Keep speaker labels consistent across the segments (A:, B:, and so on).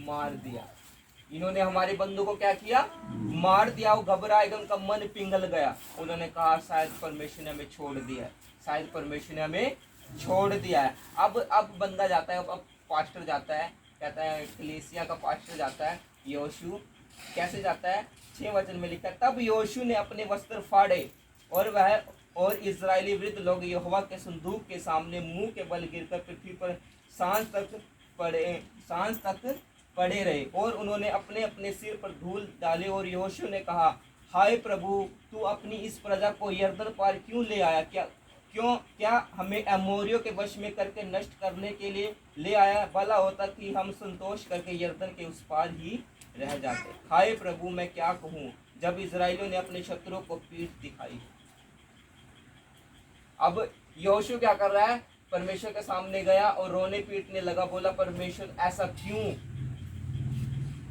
A: मार दिया। इन्होंने हमारे बंधु को क्या किया? मार दिया। वो घबराए गए, उनका मन पिघल गया। उन्होंने कहा शायद परमेश्वर ने हमें छोड़ दिया है, शायद परमेश्वर ने हमें छोड़ दिया है। अब बंदा जाता है, अब पास्टर जाता है, कहता है, कलीसिया का पास्टर जाता है, योशू कैसे जाता है? 6 वचन में लिखा है, तब योशू ने अपने वस्त्र फाड़े और इजरायली वृद्ध लोग यहोवा के संदूक के सामने मुंह के बल गिरकर पृथ्वी पर सांझ तक पड़े रहे। और उन्होंने अपने अपने सिर पर धूल डाले। और यहोशू ने कहा, हाय प्रभु, तू अपनी इस प्रजा को यरदन पार क्यों ले आया? क्या हमें अमोरियों के वश में करके नष्ट करने के लिए ले आया? भला होता कि हम संतोष करके यरदन के उस पार ही रह जाते। हाय प्रभु, मैं क्या कहूँ जब इजराइलियों ने अपने शत्रुओं को पीठ दिखाई। अब यहोशू क्या कर रहा है? परमेश्वर के सामने गया और रोने पीटने लगा। बोला, परमेश्वर ऐसा क्यों?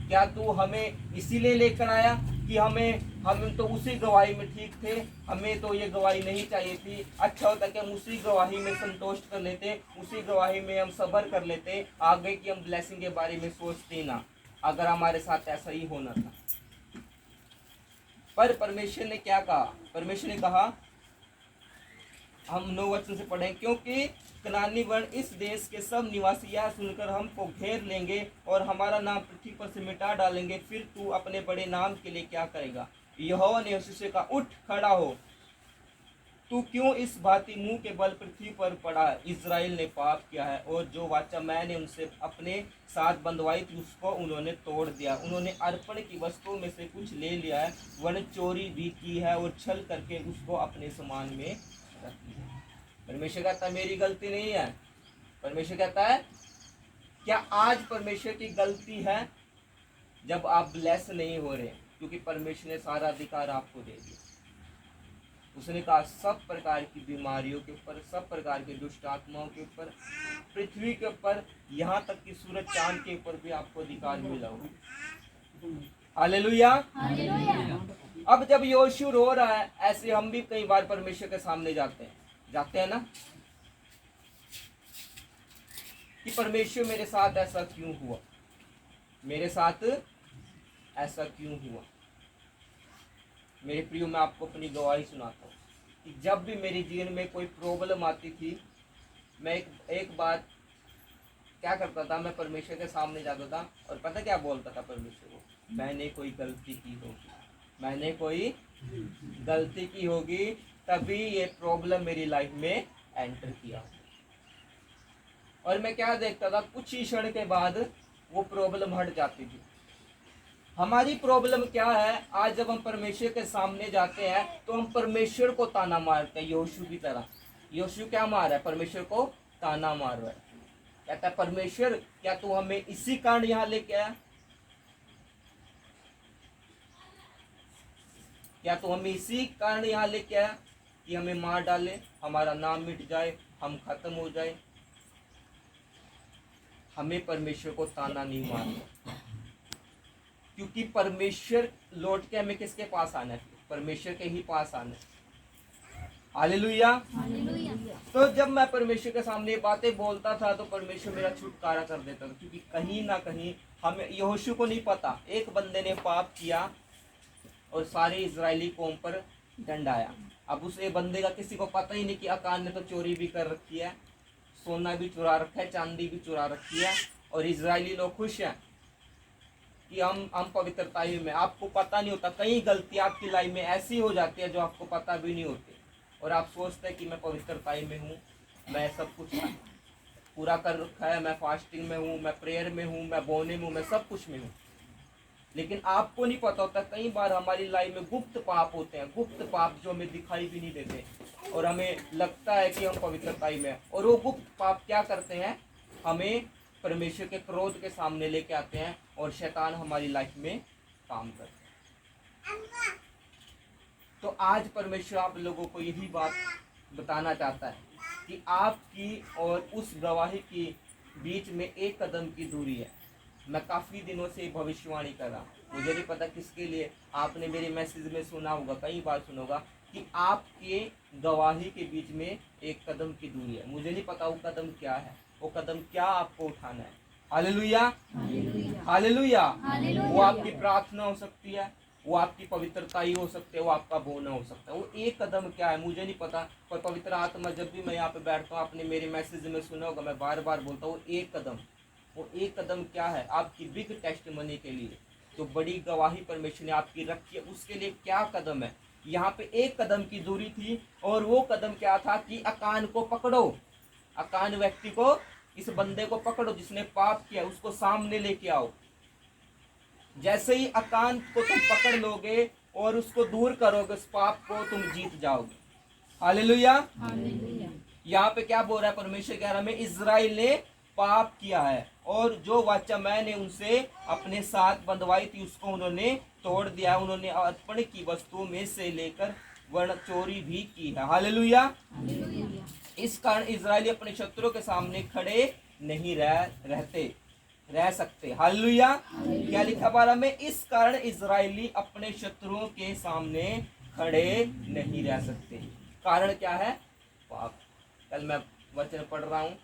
A: क्या तू हमें इसीलिए लेकर आया कि हम तो उसी गवाही में ठीक थे, हमें तो ये गवाही नहीं चाहिए थी। अच्छा होता कि हम उसी गवाही में संतोष कर लेते, उसी गवाही में हम सब्र कर लेते, आगे की हम ब्लेसिंग के बारे में सोचते ना, अगर हमारे साथ ऐसा ही होना था। पर परमेश्वर ने क्या कहा? परमेश्वर ने कहा, हम 9 वचन से पढ़ें, क्योंकि कनानी वर्ण इस देश के सब निवासी यह सुनकर हमको घेर लेंगे और हमारा नाम पृथ्वी पर से मिटा डालेंगे, फिर तू अपने बड़े नाम के लिए क्या करेगा? यहोवा ने यहोशू से कहा, उठ खड़ा हो, तू क्यों इस भांति मुंह के बल पृथ्वी पर पड़ा? इजराइल ने पाप किया है और जो वाचा मैंने उनसे अपने साथ बंधवाई थी उसको उन्होंने तोड़ दिया। उन्होंने अर्पण की वस्तुओं में से कुछ ले लिया है, वरन चोरी भी की है और छल करके उसको अपने समान में रख लिया। परमेश्वर कहता है मेरी गलती नहीं है। परमेश्वर कहता है, क्या आज परमेश्वर की गलती है जब आप ब्लेस नहीं हो रहे? क्योंकि परमेश्वर ने सारा अधिकार आपको दे दिया। उसने कहा सब प्रकार की बीमारियों के ऊपर, सब प्रकार के दुष्ट आत्माओं के ऊपर, पृथ्वी के ऊपर, यहाँ तक कि सूरज चांद के ऊपर भी आपको अधिकार मिला होगा। हालेलुया। अब जब यहोशू रो रहा है, ऐसे हम भी कई बार परमेश्वर के सामने जाते हैं ना, कि परमेश्वर मेरे साथ ऐसा क्यों हुआ, मेरे साथ ऐसा क्यों हुआ। मेरे प्रियो, मैं आपको अपनी गवाही सुनाता हूँ कि जब भी मेरे जीवन में कोई प्रॉब्लम आती थी, मैं एक बात क्या करता था, मैं परमेश्वर के सामने जाता था और पता क्या बोलता था परमेश्वर को? मैंने कोई गलती की होगी, मैंने कोई गलती की होगी, तभी ये प्रॉब्लम मेरी लाइफ में एंटर किया। और मैं क्या देखता था, कुछ ही क्षण के बाद वो प्रॉब्लम हट जाती थी। हमारी प्रॉब्लम क्या है? आज जब हम परमेश्वर के सामने जाते हैं तो हम परमेश्वर को ताना मारते हैं, यहोशू की तरह। यहोशू क्या मार रहा है? परमेश्वर को ताना मार रहा है। कहता है, परमेश्वर क्या तू हमें इसी कारण यहाँ लेके आया? क्या तू हमें इसी कारण यहाँ लेके आया कि हमें मार डाले, हमारा नाम मिट जाए, हम खत्म हो जाए? हमें परमेश्वर को ताना नहीं मारना, क्योंकि परमेश्वर लौट के हमें किसके पास आना है? परमेश्वर के ही पास आना है। हालेलुया। तो जब मैं परमेश्वर के सामने बातें बोलता था तो परमेश्वर मेरा छुटकारा कर देता था, क्योंकि कहीं ना कहीं हमें, यहोशू को नहीं पता, एक बंदे ने पाप किया और सारे इजरायली कौम पर दंड आया। अब उस बंदे का किसी को पता ही नहीं कि अकान ने तो चोरी भी कर रखी है, सोना भी चुरा रखा है, चांदी भी चुरा रखी है, और इजरायली लोग खुश हैं कि हम पवित्रताई में। आपको पता नहीं होता, कई गलती आपकी लाइफ में ऐसी हो जाती है जो आपको पता भी नहीं होती, और आप सोचते हैं कि मैं पवित्रताई में हूँ, मैं सब कुछ पूरा कर रखा है, मैं फास्टिंग में हूँ, मैं प्रेयर में हूँ, मैं बोने में हूँ, मैं सब कुछ में हूँ। लेकिन आपको नहीं पता होता, कई बार हमारी लाइफ में गुप्त पाप होते हैं, गुप्त पाप जो हमें दिखाई भी नहीं देते, और हमें लगता है कि हम पवित्रताई में हैं। और वो गुप्त पाप क्या करते हैं? हमें परमेश्वर के क्रोध के सामने लेके आते हैं और शैतान हमारी लाइफ में काम करते हैं। तो आज परमेश्वर आप लोगों को यही बात बताना चाहता है कि आपकी और उस गवाही की बीच में एक कदम की दूरी है। मैं काफ़ी दिनों से भविष्यवाणी कर रहा हूँ, मुझे नहीं पता किसके लिए। आपने मेरे मैसेज में सुना होगा, कई बार सुना होगा कि आपके गवाही के बीच में एक कदम की दूरी है। मुझे नहीं पता वो कदम क्या है, वो कदम क्या आपको उठाना है। Hallelujah, hallelujah. वो आपकी प्रार्थना हो सकती है, वो आपकी पवित्रता ही हो सकती है, वो आपका बोना हो सकता है। वो एक कदम क्या है मुझे नहीं पता, पर पवित्र आत्मा जब भी मैं यहाँ पे बैठता हूँ, आपने मेरे मैसेज में सुना होगा, मैं बार बार बोलता हूँ वो एक कदम क्या है आपकी बिग टेस्टिमनी के लिए, जो बड़ी गवाही परमेश्वर ने आपकी रखी है, उसके लिए क्या कदम है। यहाँ पे एक कदम की दूरी थी, और वो कदम क्या था कि अकान को पकड़ो, अकान व्यक्ति को, इस बंदे को पकड़ो जिसने पाप किया, उसको सामने लेके आओ। जैसे ही अकान को तुम पकड़ लोगे और उसको दूर करोगे, उस पाप को तुम जीत जाओगे। हालेलुया। यहाँ पे क्या बोल रहा है परमेश्वर, कह रहा है इजराइल ने पाप किया है, और जो वाचा मैंने उनसे अपने साथ बंधवाई थी उसको उन्होंने तोड़ दिया। उन्होंने अर्पण की वस्तुओं में से लेकर वर्ण चोरी भी की है। हालेलुया। इस कारण इजरायली अपने शत्रुओं के सामने खड़े नहीं रह सकते। हालेलुया। क्या लिखा 12 में, इस कारण इजरायली अपने शत्रुओं के सामने खड़े नहीं रह सकते। कारण क्या है? पाप। कल मैं वचन पढ़ रहा हूँ,